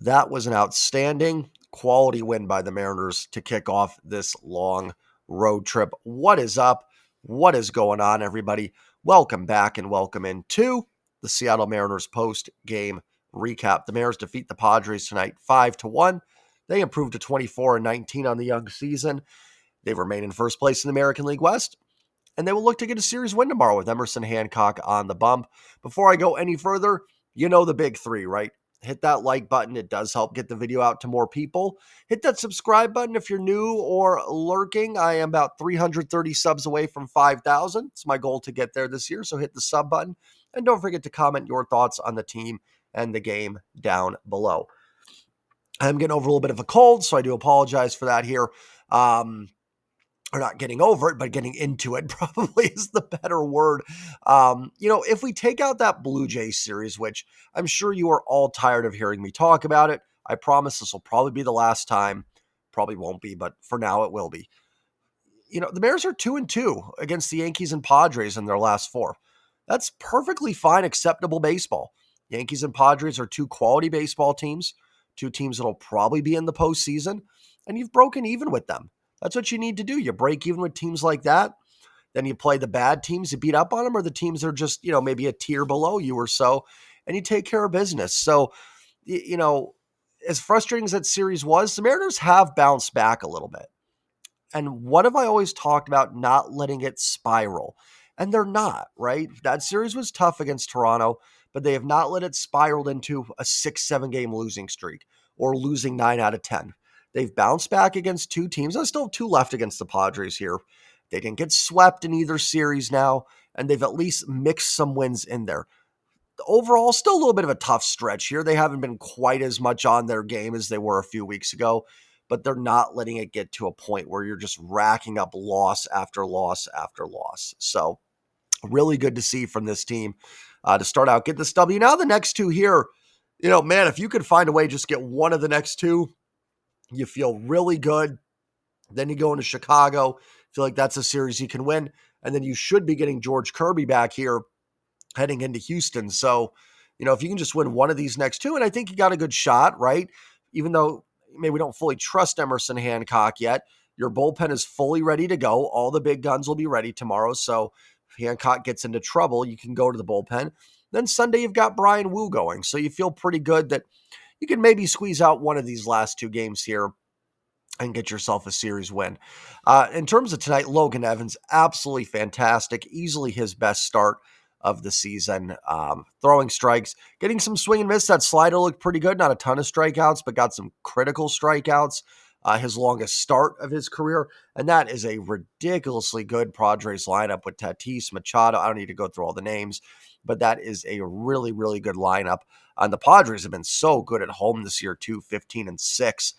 That was an outstanding quality win by the Mariners to kick off this long road trip. What is up? What is going on, everybody? Welcome back and welcome into the Seattle Mariners post-game recap. The Mariners defeat the Padres tonight 5-1. They improved to 24-19 on the young season. They remain in first place in the American League West, and they will look to get a series win tomorrow with Emerson Hancock on the bump. Before I go any further, you know the big three, right? Hit that like button. It does help get the video out to more people. Hit that subscribe button if you're new or lurking. I am about 330 subs away from 5,000. It's my goal to get there this year, so hit the sub button. And don't forget to comment your thoughts on the team and the game down below. I'm getting over a little bit of a cold, so I do apologize for that here. Or not getting over it, but getting into it probably is the better word. If we take out that Blue Jays series, which I'm sure you are all tired of hearing me talk about it, I promise this will probably be the last time. Probably won't be, but for now it will be. The Bears are 2-2 against the Yankees and Padres in their last four. That's perfectly fine, acceptable baseball. Yankees and Padres are two quality baseball teams, two teams that'll probably be in the postseason, and you've broken even with them. That's what you need to do. You break even with teams like that. Then you play the bad teams, you beat up on them, or the teams that are just, maybe a tier below you or so, and you take care of business. So, as frustrating as that series was, the Mariners have bounced back a little bit. And what have I always talked about? Not letting it spiral. And they're not, right? That series was tough against Toronto, but they have not let it spiral into a 6-7 game losing streak or losing 9 out of 10. They've bounced back against two teams. I still have two left against the Padres here. They didn't get swept in either series now, and they've at least mixed some wins in there. Overall, still a little bit of a tough stretch here. They haven't been quite as much on their game as they were a few weeks ago, but they're not letting it get to a point where you're just racking up loss after loss after loss. So really good to see from this team to start out, get this W. Now the next two here, man, if you could find a way, just get one of the next two, you feel really good. Then you go into Chicago, feel like that's a series you can win. And then you should be getting George Kirby back here heading into Houston. So, if you can just win one of these next two, and I think you got a good shot, right? Even though maybe we don't fully trust Emerson Hancock yet, your bullpen is fully ready to go. All the big guns will be ready tomorrow. So if Hancock gets into trouble, you can go to the bullpen. Then Sunday, you've got Brian Wu going. So you feel pretty good that you can maybe squeeze out one of these last two games here and get yourself a series win. In terms of tonight, Logan Evans, absolutely fantastic. Easily his best start of the season. Throwing strikes, getting some swing and miss. That slider looked pretty good. Not a ton of strikeouts, but got some critical strikeouts. His longest start of his career. And that is a ridiculously good Padres lineup with Tatis, Machado. I don't need to go through all the names, but that is a really, really good lineup. And the Padres have been so good at home this year, too, 15-6.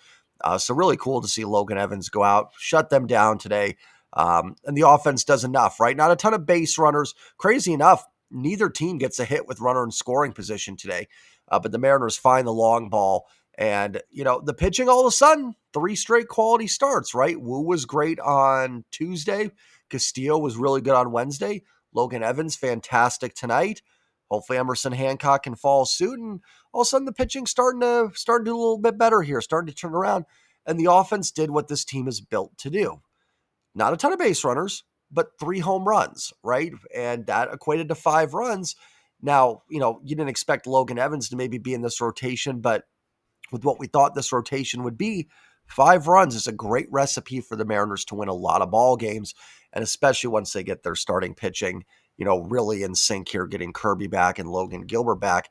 So really cool to see Logan Evans go out, shut them down today. And the offense does enough, right? Not a ton of base runners. Crazy enough, neither team gets a hit with runner in scoring position today. But the Mariners find the long ball. And, the pitching all of a sudden, 3 straight quality starts, right? Wu was great on Tuesday. Castillo was really good on Wednesday. Logan Evans, fantastic tonight. Hopefully Emerson Hancock can follow suit. And all of a sudden the pitching starting to do a little bit better here, starting to turn around. And the offense did what this team is built to do. Not a ton of base runners, but 3 home runs, right? And that equated to 5 runs. Now, you didn't expect Logan Evans to maybe be in this rotation, but with what we thought this rotation would be, 5 runs is a great recipe for the Mariners to win a lot of ball games, and especially once they get their starting pitching, really in sync here, getting Kirby back and Logan Gilbert back.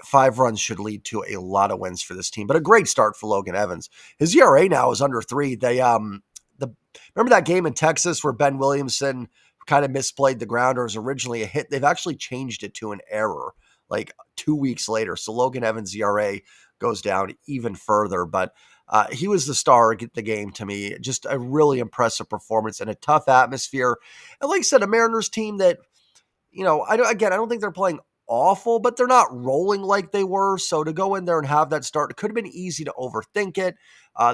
5 runs should lead to a lot of wins for this team, but a great start for Logan Evans. His ERA now is under 3. They remember that game in Texas where Ben Williamson kind of misplayed the ground, or was originally a hit? They've actually changed it to an error like 2 weeks later. So Logan Evans' ERA goes down even further, but he was the star of the game to me. Just a really impressive performance in a tough atmosphere. And like I said, a Mariners team that, I don't think they're playing awful, but they're not rolling like they were. So to go in there and have that start, it could have been easy to overthink it.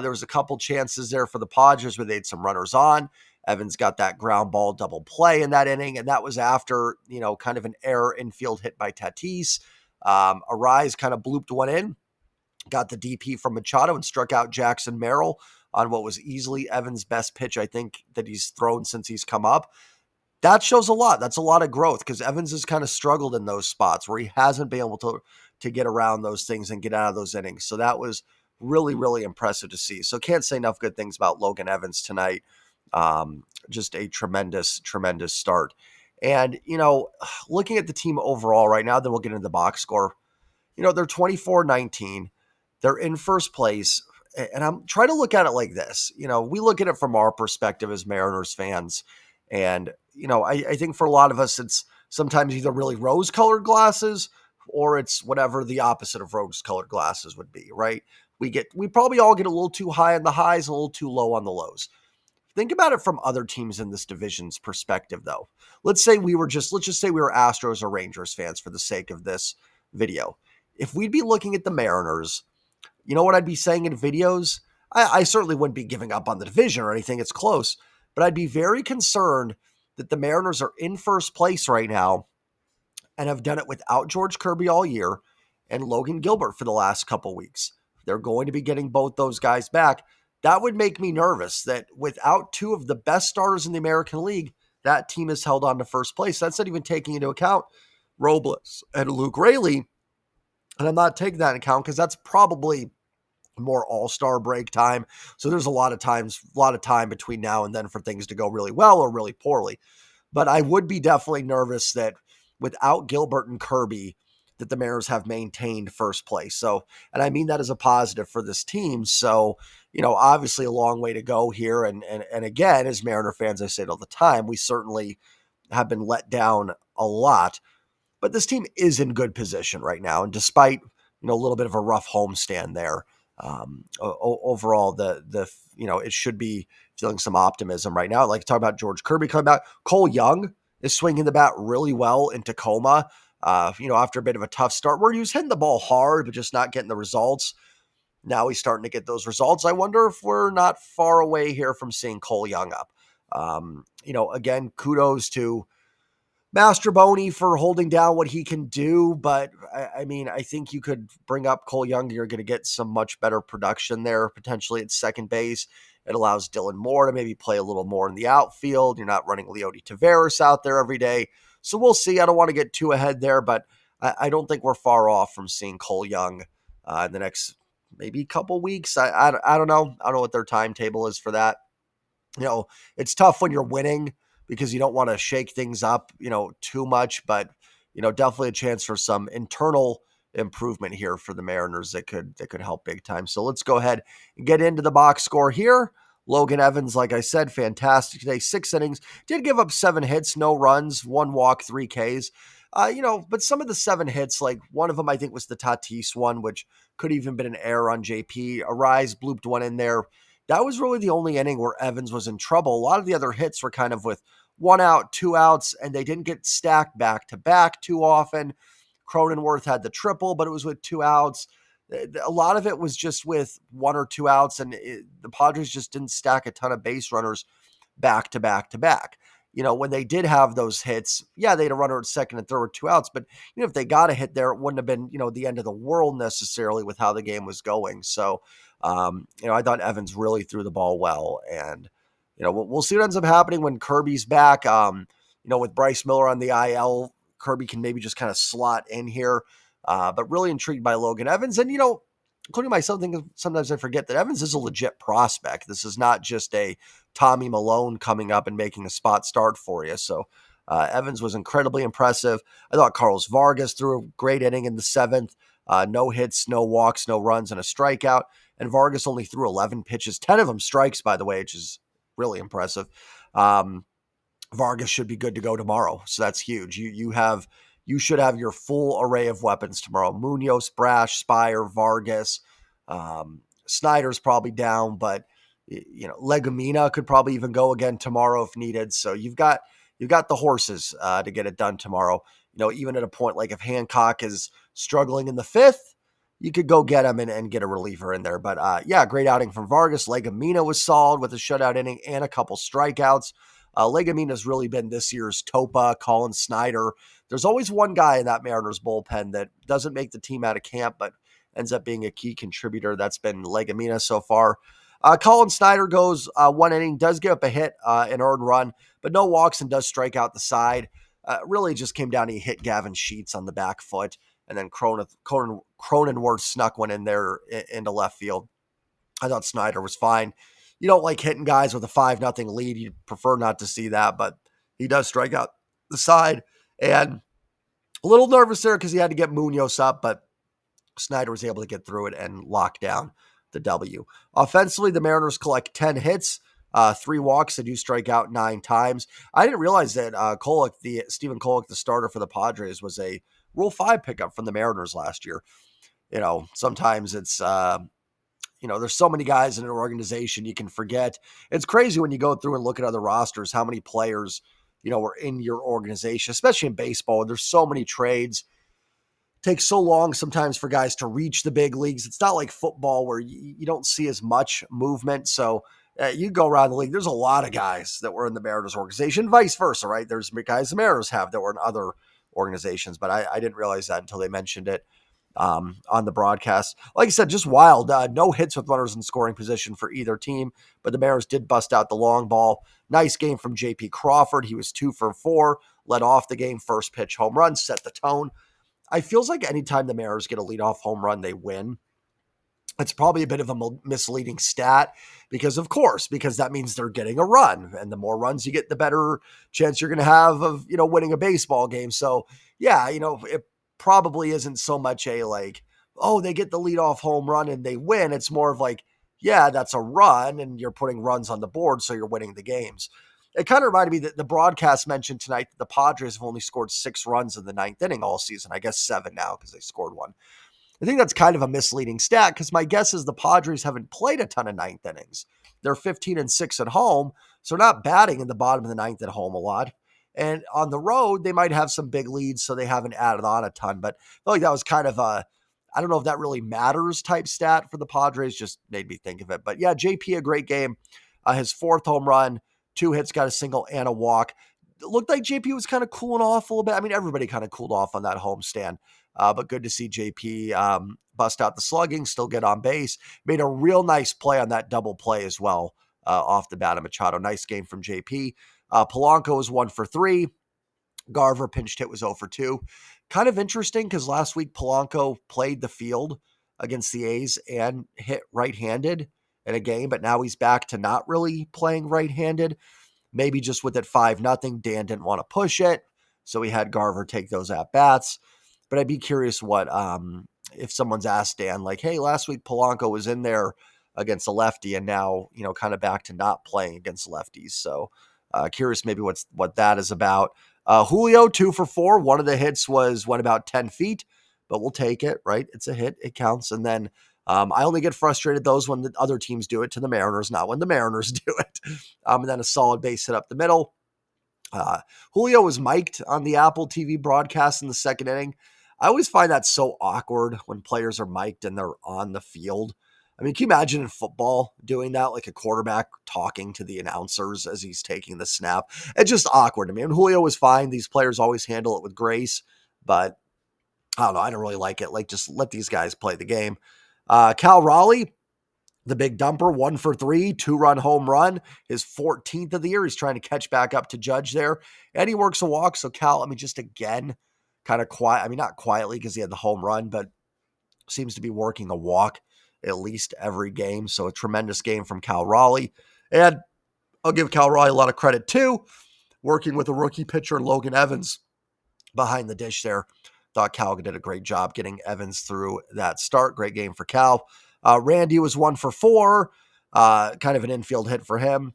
There was a couple chances there for the Padres where they had some runners on. Evans got that ground ball double play in that inning, and that was after, kind of an error infield hit by Tatis. Arise kind of blooped one in. got the DP from Machado and struck out Jackson Merrill on what was easily Evans' best pitch, I think, that he's thrown since he's come up. That shows a lot. That's a lot of growth because Evans has kind of struggled in those spots where he hasn't been able to get around those things and get out of those innings. So that was really, really impressive to see. So can't say enough good things about Logan Evans tonight. Just a tremendous, tremendous start. And, looking at the team overall right now, then we'll get into the box score. They're 24-19. They're in first place. And I'm trying to look at it like this. We look at it from our perspective as Mariners fans. And, I think for a lot of us, it's sometimes either really rose-colored glasses or it's whatever the opposite of rose-colored glasses would be, right? We probably all get a little too high on the highs and a little too low on the lows. Think about it from other teams in this division's perspective, though. Let's just say we were Astros or Rangers fans for the sake of this video. If we'd be looking at the Mariners, you know what I'd be saying in videos? I certainly wouldn't be giving up on the division or anything. It's close. But I'd be very concerned that the Mariners are in first place right now and have done it without George Kirby all year and Logan Gilbert for the last couple weeks. They're going to be getting both those guys back. That would make me nervous that without two of the best starters in the American League, that team is held on to first place. That's not even taking into account Robles and Luke Raley. And I'm not taking that into account because that's probably more all-star break time. So there's a lot of time between now and then for things to go really well or really poorly. But I would be definitely nervous that without Gilbert and Kirby, that the Mariners have maintained first place. So, and I mean that as a positive for this team. So, obviously a long way to go here. And again, as Mariner fans, I say it all the time, we certainly have been let down a lot. But this team is in good position right now. And despite, a little bit of a rough homestand there, overall, it should be feeling some optimism right now. I'd like to talk about George Kirby coming back. Cole Young is swinging the bat really well in Tacoma. After a bit of a tough start where he was hitting the ball hard, but just not getting the results. Now he's starting to get those results. I wonder if we're not far away here from seeing Cole Young up. Again, kudos to Mastroboni for holding down what he can do, but I think you could bring up Cole Young. You're going to get some much better production there, potentially at second base. It allows Dylan Moore to maybe play a little more in the outfield. You're not running Leody Taveras out there every day. So we'll see. I don't want to get too ahead there, but I don't think we're far off from seeing Cole Young in the next maybe couple weeks. I don't know. I don't know what their timetable is for that. It's tough when you're winning because you don't want to shake things up, too much, but, definitely a chance for some internal improvement here for the Mariners that could help big time. So let's go ahead and get into the box score here. Logan Evans, like I said, fantastic today. 6 innings, did give up 7 hits, no runs, 1 walk, 3 Ks. But some of the 7 hits, like one of them I think was the Tatis one, which could even been an error on JP. Arise blooped one in there. That was really the only inning where Evans was in trouble. A lot of the other hits were kind of with 1 out, 2 outs, and they didn't get stacked back to back too often. Cronenworth had the triple, but it was with 2 outs. A lot of it was just with 1 or 2 outs, and the Padres just didn't stack a ton of base runners back to back to back. When they did have those hits, they had a runner at second and third with 2 outs, but if they got a hit there, it wouldn't have been, the end of the world necessarily with how the game was going. So, I thought Evans really threw the ball well, and, we'll see what ends up happening when Kirby's back. With Bryce Miller on the IL, Kirby can maybe just kind of slot in here, but really intrigued by Logan Evans. And, including myself, sometimes I forget that Evans is a legit prospect. This is not just a Tommy Malone coming up and making a spot start for you. So Evans was incredibly impressive. I thought Carlos Vargas threw a great inning in the 7th. No hits, no walks, no runs, and a strikeout. And Vargas only threw 11 pitches, 10 of them strikes, by the way, which is really impressive. Vargas should be good to go tomorrow. So that's huge. You should have your full array of weapons tomorrow. Munoz, Brash, Spire, Vargas. Snyder's probably down, but Legumina could probably even go again tomorrow if needed. So you've got the horses to get it done tomorrow. Even at a point like if Hancock is struggling in the 5th, you could go get him and get a reliever in there. But great outing from Vargas. Legumina was solid with a shutout inning and a couple strikeouts. Legumina's really been this year's Topa, Colin Snyder. There's always one guy in that Mariners bullpen that doesn't make the team out of camp, but ends up being a key contributor. That's been Legumina so far. Colin Snyder goes 1 inning, does give up a hit, an earned run, but no walks and does strike out the side. Really just came down to he hit Gavin Sheets on the back foot, and then Cronenworth snuck one in there into left field. I thought Snyder was fine. You don't like hitting guys with a 5-0 lead. You prefer not to see that, but he does strike out the side. And a little nervous there because he had to get Munoz up, but Snyder was able to get through it and lock down the W. Offensively, the Mariners collect 10 hits, 3 walks. They do strike out 9 times. I didn't realize that Stephen Kolek, the starter for the Padres, was a Rule 5 pickup from the Mariners last year. Sometimes it's there's so many guys in an organization you can forget. It's crazy when you go through and look at other rosters, how many players, were in your organization, especially in baseball. There's so many trades. It takes so long sometimes for guys to reach the big leagues. It's not like football where you don't see as much movement. So you go around the league, there's a lot of guys that were in the Mariners organization, vice versa, right? There's guys the Mariners have that were in other organizations, but I didn't realize that until they mentioned it on the broadcast. Like I said, just wild. No hits with runners in scoring position for either team, but the Mariners did bust out the long ball. Nice game from J.P. Crawford. He was 2 for 4, led off the game, first pitch home run, set the tone. I feels like anytime the Mariners get a leadoff home run, they win. It's probably a bit of a misleading stat because that means they're getting a run, and the more runs you get, the better chance you're going to have of, winning a baseball game. So yeah, it probably isn't so much a like, oh, they get the leadoff home run and they win. It's more of like, yeah, that's a run and you're putting runs on the board, so you're winning the games. It kind of reminded me that the broadcast mentioned tonight that the Padres have only scored 6 runs in the 9th inning all season. I guess 7 now because they scored 1. I think that's kind of a misleading stat because my guess is the Padres haven't played a ton of 9th innings. They're 15-6 at home, so they're not batting in the bottom of the 9th at home a lot. And on the road, they might have some big leads, so they haven't added on a ton. But I feel like that was kind of a, I don't know if that really matters type stat for the Padres, just made me think of it. But yeah, JP, a great game. His 4th home run, 2 hits, got a single and a walk. It looked like JP was kind of cooling off a little bit. I mean, everybody kind of cooled off on that homestand. But good to see JP bust out the slugging, still get on base. Made a real nice play on that double play as well off the bat of Machado. Nice game from JP. Polanco was 1 for 3. Garver pinched hit was 0 for 2. Kind of interesting because last week Polanco played the field against the A's and hit right-handed in a game, but now he's back to not really playing right-handed. Maybe just with it 5-0, Dan didn't want to push it, so he had Garver take those at-bats. But I'd be curious what if someone's asked Dan, like, hey, last week Polanco was in there against a lefty and now, kind of back to not playing against lefties. So curious maybe what that is about. Julio, 2 for 4. One of the hits went about 10 feet, but we'll take it, right? It's a hit. It counts. And then I only get frustrated those when the other teams do it to the Mariners, not when the Mariners do it. And then a solid base hit up the middle. Julio was mic'd on the Apple TV broadcast in the 2nd inning. I always find that so awkward when players are mic'd and they're on the field. I mean, can you imagine in football doing that, like a quarterback talking to the announcers as he's taking the snap? It's just awkward to me. And Julio was fine. These players always handle it with grace, but I don't know. I don't really like it. Like, just let these guys play the game. Cal Raleigh, the big dumper, 1 for 3, 2-run home run, his 14th of the year. He's trying to catch back up to Judge there, and he works a walk. So Cal, just again, kind of quiet. Not quietly because he had the home run, but seems to be working a walk at least every game. So a tremendous game from Cal Raleigh. And I'll give Cal Raleigh a lot of credit too, working with a rookie pitcher, Logan Evans, behind the dish there. Thought Cal did a great job getting Evans through that start. Great game for Cal. Randy was 1 for 4, kind of an infield hit for him.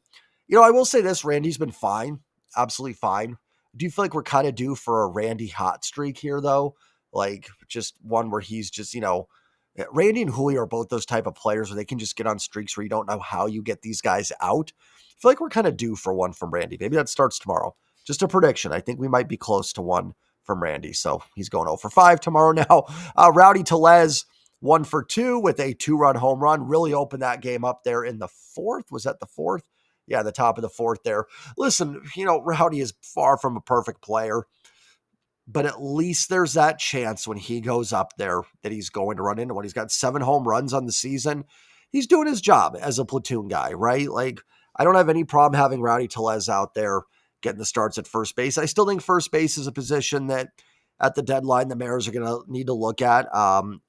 I will say this, Randy's been fine, absolutely fine. Do you feel like we're kind of due for a Randy hot streak here, though? Like, just one where he's just, Randy and Julio are both those type of players where they can just get on streaks where you don't know how you get these guys out. I feel like we're kind of due for one from Randy. Maybe that starts tomorrow. Just a prediction. I think we might be close to one from Randy. So he's going 0 for 5 tomorrow now. Rowdy Tellez, 1 for 2 with a 2-run home run. Really opened that game up there in the 4th. Was that the 4th? Yeah, the top of the 4th there. Listen, Rowdy is far from a perfect player. but at least there's that chance when he goes up there that he's going to run into one. He's got 7 home runs on the season. He's doing his job as a platoon guy, right? Like, I don't have any problem having Rowdy Tellez out there getting the starts at first base. I still think first base is a position that at the deadline the Mariners are going to need to look at. I'm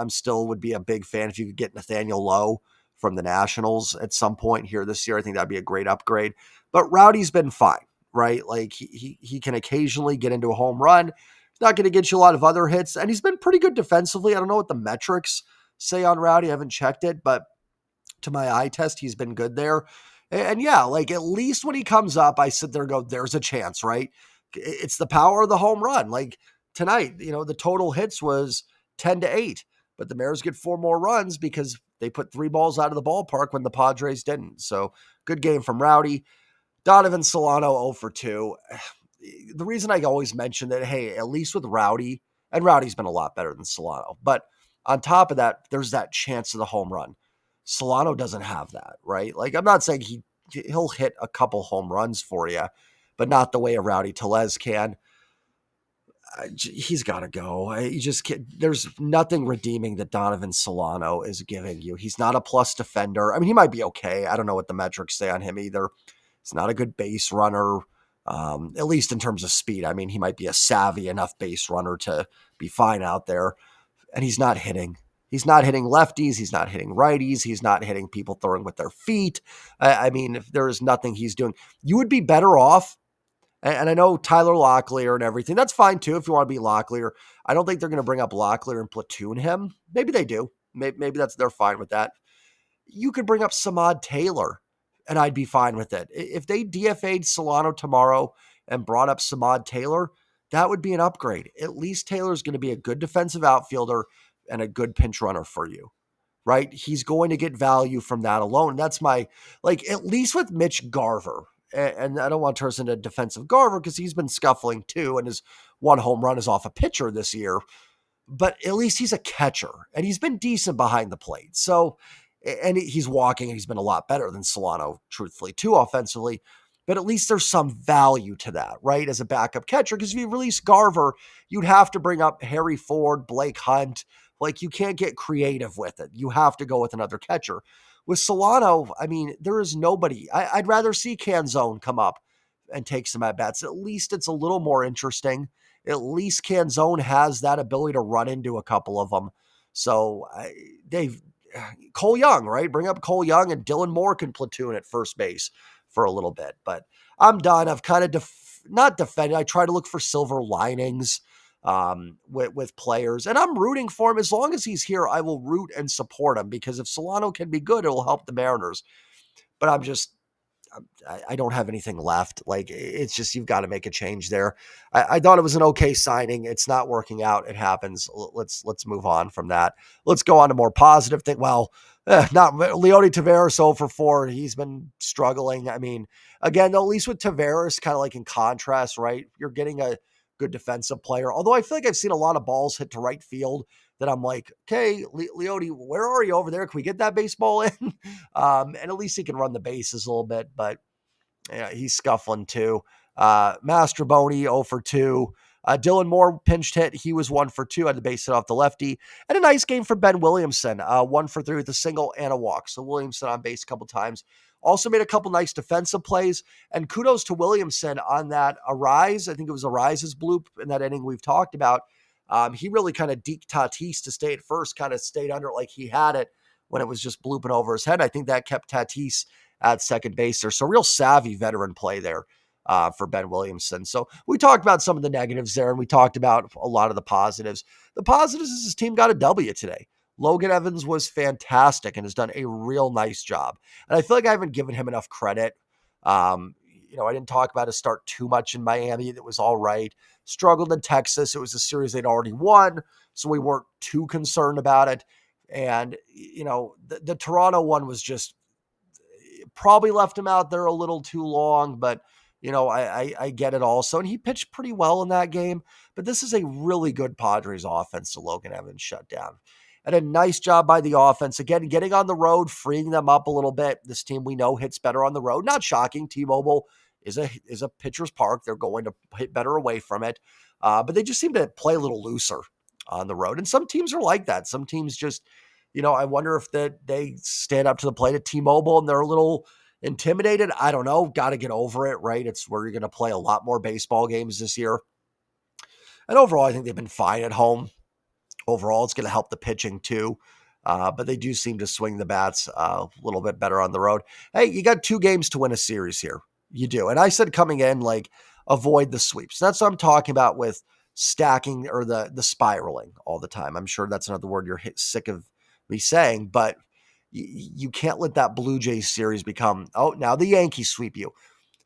still would be a big fan if you could get Nathaniel Lowe from the Nationals at some point here this year. I think that'd be a great upgrade. But Rowdy's been fine, right? Like he can occasionally get into a home run. He's not going to get you a lot of other hits, and he's been pretty good defensively. I don't know what the metrics say on Rowdy. I haven't checked it, but to my eye test, he's been good there. And yeah, like at least when he comes up, I sit there and go, there's a chance, right? It's the power of the home run. Like tonight, the total hits was 10-8, but the Mariners get 4 more runs because they put 3 balls out of the ballpark when the Padres didn't. So good game from Rowdy. Donovan Solano 0 for 2. The reason I always mention that, hey, at least with Rowdy, and Rowdy's been a lot better than Solano, but on top of that, there's that chance of the home run. Solano doesn't have that, right? Like, I'm not saying he'll hit a couple home runs for you, but not the way a Rowdy Tellez can. He's got to go. You just can't, there's nothing redeeming that Donovan Solano is giving you. He's not a plus defender. I mean, he might be okay. I don't know what the metrics say on him either. He's not a good base runner, at least in terms of speed. I mean, he might be a savvy enough base runner to be fine out there, and he's not hitting. He's not hitting lefties. He's not hitting righties. He's not hitting people throwing with their feet. I mean, if there is nothing he's doing, you would be better off. And I know Tyler Locklear and everything. That's fine too if you want to be Locklear. I don't think they're going to bring up Locklear and platoon him. Maybe they do. Maybe they're fine with that. You could bring up Samad Taylor, and I'd be fine with it. If they DFA'd Solano tomorrow and brought up Samad Taylor, that would be an upgrade. At least Taylor's going to be a good defensive outfielder and a good pinch runner for you, right? He's going to get value from that alone. That's at least with Mitch Garver, and I don't want to turn this into defensive Garver because he's been scuffling too, and his 1 home run is off a pitcher this year, but at least he's a catcher, and he's been decent behind the plate. So, and he's walking, and he's been a lot better than Solano, truthfully, too, offensively. But at least there's some value to that, right, as a backup catcher. Because if you release Garver, you'd have to bring up Harry Ford, Blake Hunt. Like, you can't get creative with it. You have to go with another catcher. With Solano, I mean, there is nobody. I'd rather see Canzone come up and take some at-bats. At least it's a little more interesting. At least Canzone has that ability to run into a couple of them. So Cole Young, right? Bring up Cole Young, and Dylan Moore can platoon at first base for a little bit. But I'm done. I've kind of not defended. I try to look for silver linings with players, and I'm rooting for him. As long as he's here, I will root and support him, because if Solano can be good, it'll help the Mariners. But I don't have anything left. Like, it's just, you've got to make a change there. I thought it was an okay signing. It's not working out. It happens. Let's move on from that. Let's go on to more positive thing. Well, not Leody Taveras 0 for 4. He's been struggling. I mean, again, though, at least with Taveras, kind of like in contrast, right? You're getting a good defensive player. Although I feel like I've seen a lot of balls hit to right field that I'm like, okay, Leody, where are you over there? Can we get that baseball in? And at least he can run the bases a little bit, but yeah, he's scuffling too. Mastroboni 0 for 2. Dylan Moore pinched hit. He was 1 for 2, had the base hit off the lefty. And a nice game for Ben Williamson. 1 for 3 with a single and a walk. So Williamson on base a couple times. Also made a couple nice defensive plays. And kudos to Williamson on that Arise. I think it was Arise's bloop in that inning we've talked about. He really kind of deked Tatis to stay at first, kind of stayed under it like he had it when it was just blooping over his head. I think that kept Tatis at second base there. So real savvy veteran play there for Ben Williamson. So we talked about some of the negatives there, and we talked about a lot of the positives. The positives is his team got a W today. Logan Evans was fantastic and has done a real nice job. And I feel like I haven't given him enough credit. I didn't talk about his start too much in Miami. That was all right. Struggled in Texas. It was a series they'd already won, so we weren't too concerned about it. And, the Toronto one was just probably left him out there a little too long, but, I get it also. And he pitched pretty well in that game. But this is a really good Padres offense to Logan Evans shut down. And a nice job by the offense. Again, getting on the road, freeing them up a little bit. This team we know hits better on the road. Not shocking. T-Mobile is a pitcher's park. They're going to hit better away from it. But they just seem to play a little looser on the road. And some teams are like that. Some teams just, I wonder if they stand up to the plate at T-Mobile and they're a little intimidated. I don't know. Got to get over it, right? It's where you're going to play a lot more baseball games this year. And overall, I think they've been fine at home. Overall, it's going to help the pitching too. But they do seem to swing the bats a little bit better on the road. Hey, you got 2 games to win a series here. You do. And I said coming in, avoid the sweeps. That's what I'm talking about with stacking or the spiraling all the time. I'm sure that's another word you're sick of me saying, but you can't let that Blue Jays series become, now the Yankees sweep you.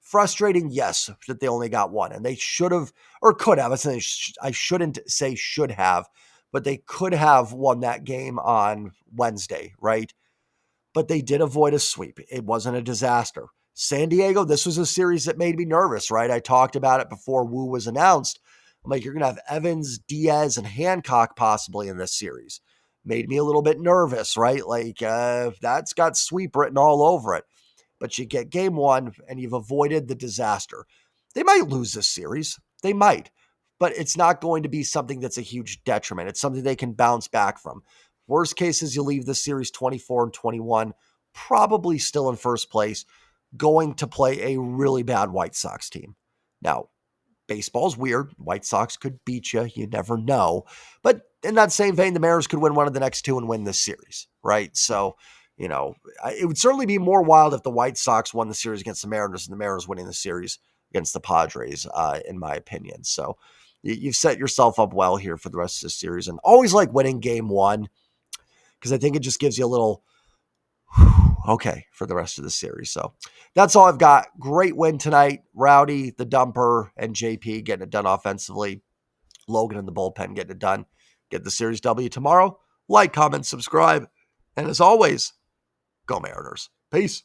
Frustrating, yes, that they only got one. And they should have, or could have. I shouldn't say should have, but they could have won that game on Wednesday, right? But they did avoid a sweep. It wasn't a disaster. San Diego, this was a series that made me nervous, right? I talked about it before Wu was announced. I'm like, you're going to have Evans, Diaz, and Hancock possibly in this series. Made me a little bit nervous, right? That's got sweep written all over it. But you get game 1 and you've avoided the disaster. They might lose this series. They might. But it's not going to be something that's a huge detriment. It's something they can bounce back from. Worst case is you leave the series 24-21, probably still in first place, going to play a really bad White Sox team. Now, baseball's weird. White Sox could beat you. You never know. But in that same vein, the Mariners could win one of the next 2 and win this series, right? So, it would certainly be more wild if the White Sox won the series against the Mariners and the Mariners winning the series against the Padres, in my opinion. So you've set yourself up well here for the rest of the series. And always like winning game 1 because I think it just gives you a little okay for the rest of the series. So that's all I've got. Great win tonight. Rowdy, the dumper, and JP getting it done offensively. Logan and the bullpen getting it done. Get the series W tomorrow. Like, comment, subscribe. And as always, go Mariners. Peace.